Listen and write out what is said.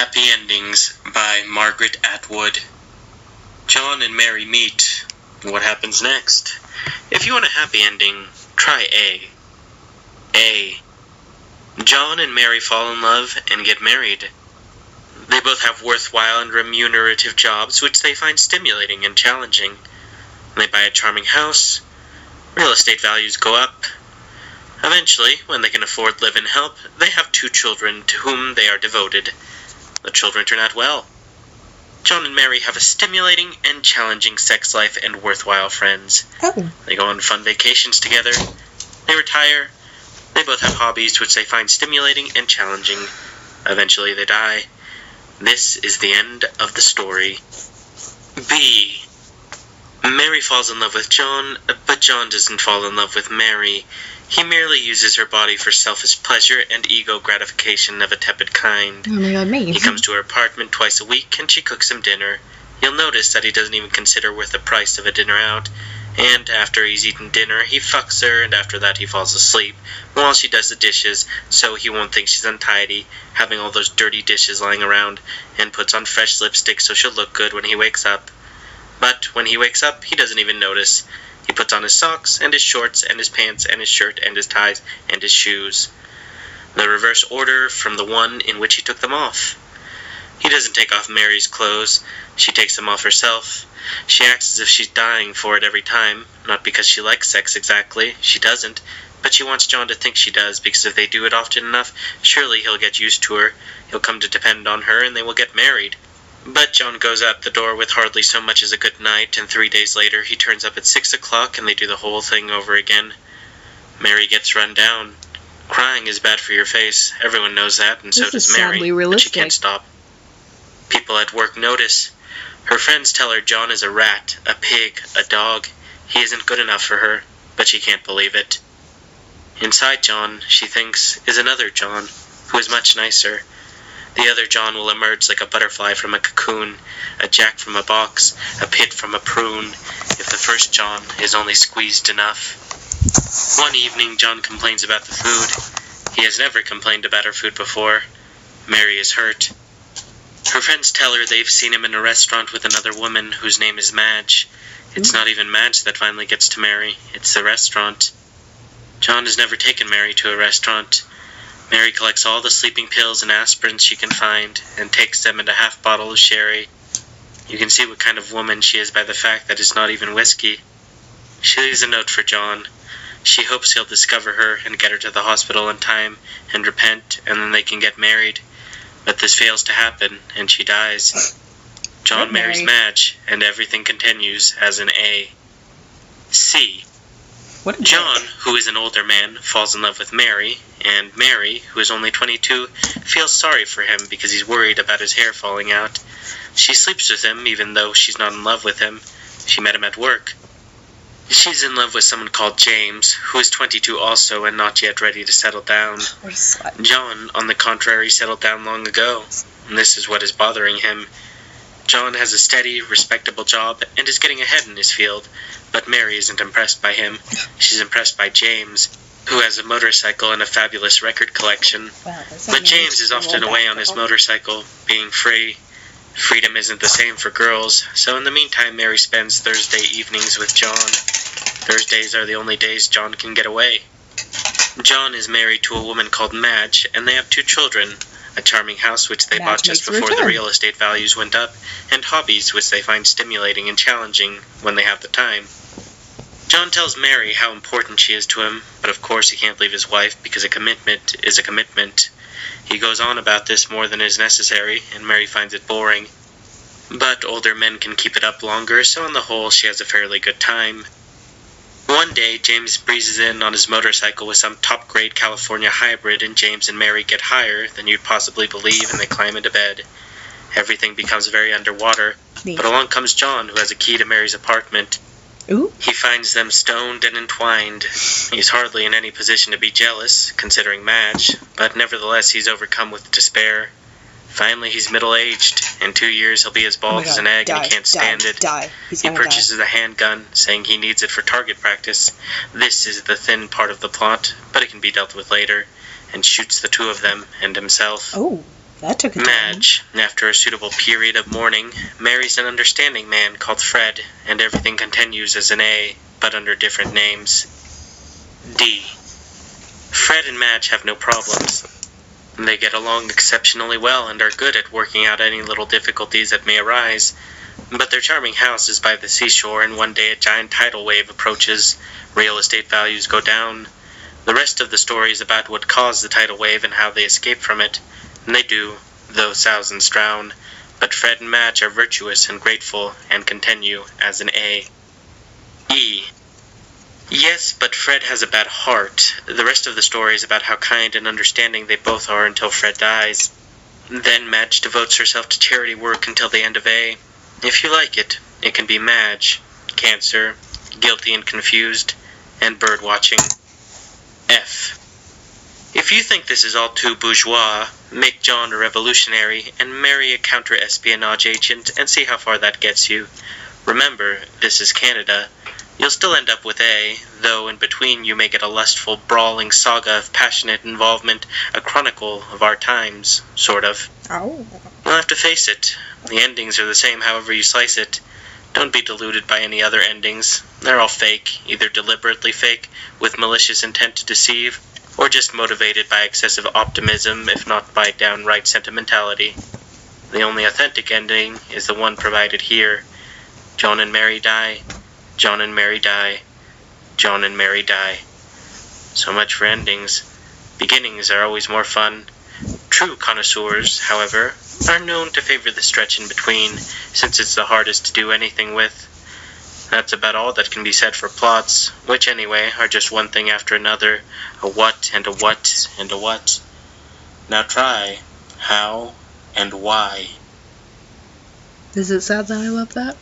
Happy Endings by Margaret Atwood. John and Mary meet. What happens next? If you want a happy ending, try A. A. John and Mary fall in love and get married. They both have worthwhile and remunerative jobs which they find stimulating and challenging. They buy a charming house. Real estate values go up. Eventually, when they can afford live-in help, they have 2 children to whom they are devoted. The children turn out well. John and Mary have a stimulating and challenging sex life and worthwhile friends. They go on fun vacations together. They retire. They both have hobbies which they find stimulating and challenging. Eventually they die. This is the end of the story. B. Mary falls in love with John, but John doesn't fall in love with Mary. He merely uses her body for selfish pleasure and ego gratification of a tepid kind. Oh my god, me. He comes to her apartment twice a week and she cooks him dinner. You'll notice that he doesn't even consider worth the price of a dinner out. And after he's eaten dinner, he fucks her, and after that he falls asleep while she does the dishes, so he won't think she's untidy, having all those dirty dishes lying around, and puts on fresh lipstick so she'll look good when he wakes up. But when he wakes up, he doesn't even notice. He puts on his socks, and his shorts, and his pants, and his shirt, and his ties, and his shoes. The reverse order from the one in which he took them off. He doesn't take off Mary's clothes. She takes them off herself. She acts as if she's dying for it every time, not because she likes sex exactly, she doesn't, but she wants John to think she does, because if they do it often enough, surely he'll get used to her, he'll come to depend on her, and they will get married. But John goes out the door with hardly so much as a good night, and 3 days later he turns up at 6 o'clock and they do the whole thing over again. Mary gets run down. Crying is bad for your face, everyone knows that, and so does Mary, but she can't stop. People at work notice. Her friends tell her John is a rat, a pig, a dog. He isn't good enough for her, but she can't believe it. Inside John, she thinks, is another John, who is much nicer. The other John will emerge like a butterfly from a cocoon, a jack from a box, a pit from a prune, if the first John is only squeezed enough. One evening, John complains about the food. He has never complained about her food before. Mary is hurt. Her friends tell her they've seen him in a restaurant with another woman whose name is Madge. It's not even Madge that finally gets to Mary, it's the restaurant. John has never taken Mary to a restaurant. Mary collects all the sleeping pills and aspirins she can find, and takes them in a half bottle of sherry. You can see what kind of woman she is by the fact that it's not even whiskey. She leaves a note for John. She hopes he'll discover her and get her to the hospital in time, and repent, and then they can get married. But this fails to happen, and she dies. John marries Madge, and everything continues as in A. C. John, who is an older man, falls in love with Mary, and Mary, who is only 22, feels sorry for him because he's worried about his hair falling out. She sleeps with him even though she's not in love with him. She met him at work. She's in love with someone called James, who is 22 also and not yet ready to settle down. John, on the contrary, settled down long ago, and this is what is bothering him. John has a steady, respectable job and is getting ahead in his field, but Mary isn't impressed by him. She's impressed by James, who has a motorcycle and a fabulous record collection. But James is often away on his motorcycle, being free. Freedom isn't the same for girls, so in the meantime Mary spends Thursday evenings with John. Thursdays are the only days John can get away. John is married to a woman called Madge, and they have 2 children, a charming house which they bought just before the real estate values went up, and hobbies which they find stimulating and challenging when they have the time. John tells Mary how important she is to him, but of course he can't leave his wife because a commitment is a commitment. He goes on about this more than is necessary, and Mary finds it boring. But older men can keep it up longer, so on the whole she has a fairly good time. One day, James breezes in on his motorcycle with some top-grade California hybrid, and James and Mary get higher than you'd possibly believe, and they climb into bed. Everything becomes very underwater, but along comes John, who has a key to Mary's apartment. Ooh. He finds them stoned and entwined. He's hardly in any position to be jealous, considering Madge, but nevertheless he's overcome with despair. Finally, he's middle-aged. In 2 years, he'll be as bald as an egg, and he can't stand it. He purchases a handgun, saying he needs it for target practice. This is the thin part of the plot, but it can be dealt with later, and shoots the 2 of them and himself. Oh. That took a turn. Madge, after a suitable period of mourning, marries an understanding man called Fred, and everything continues as an A, but under different names. D. Fred and Madge have no problems. They get along exceptionally well and are good at working out any little difficulties that may arise. But their charming house is by the seashore, and one day a giant tidal wave approaches. Real estate values go down. The rest of the story is about what caused the tidal wave and how they escape from it. And they do, though thousands drown. But Fred and Madge are virtuous and grateful, and continue as an A. E. Yes, but Fred has a bad heart. The rest of the story is about how kind and understanding they both are until Fred dies. Then Madge devotes herself to charity work until the end of A. If you like it, it can be Madge, Cancer, Guilty and Confused, and Bird Watching. F. If you think this is all too bourgeois, make John a revolutionary and marry a counter-espionage agent and see how far that gets you. Remember, this is Canada. You'll still end up with A, though in between you may get a lustful, brawling saga of passionate involvement, a chronicle of our times, sort of. Oh. You'll have to face it. The endings are the same however you slice it. Don't be deluded by any other endings. They're all fake, either deliberately fake, with malicious intent to deceive, or just motivated by excessive optimism, if not by downright sentimentality. The only authentic ending is the one provided here. John and Mary die. John and Mary die. John and Mary die. So much for endings. Beginnings are always more fun. True connoisseurs, however, are known to favor the stretch in between, since it's the hardest to do anything with. That's about all that can be said for plots, which anyway are just one thing after another, a what and a what and a what. Now try how and why. Is it sad that I love that?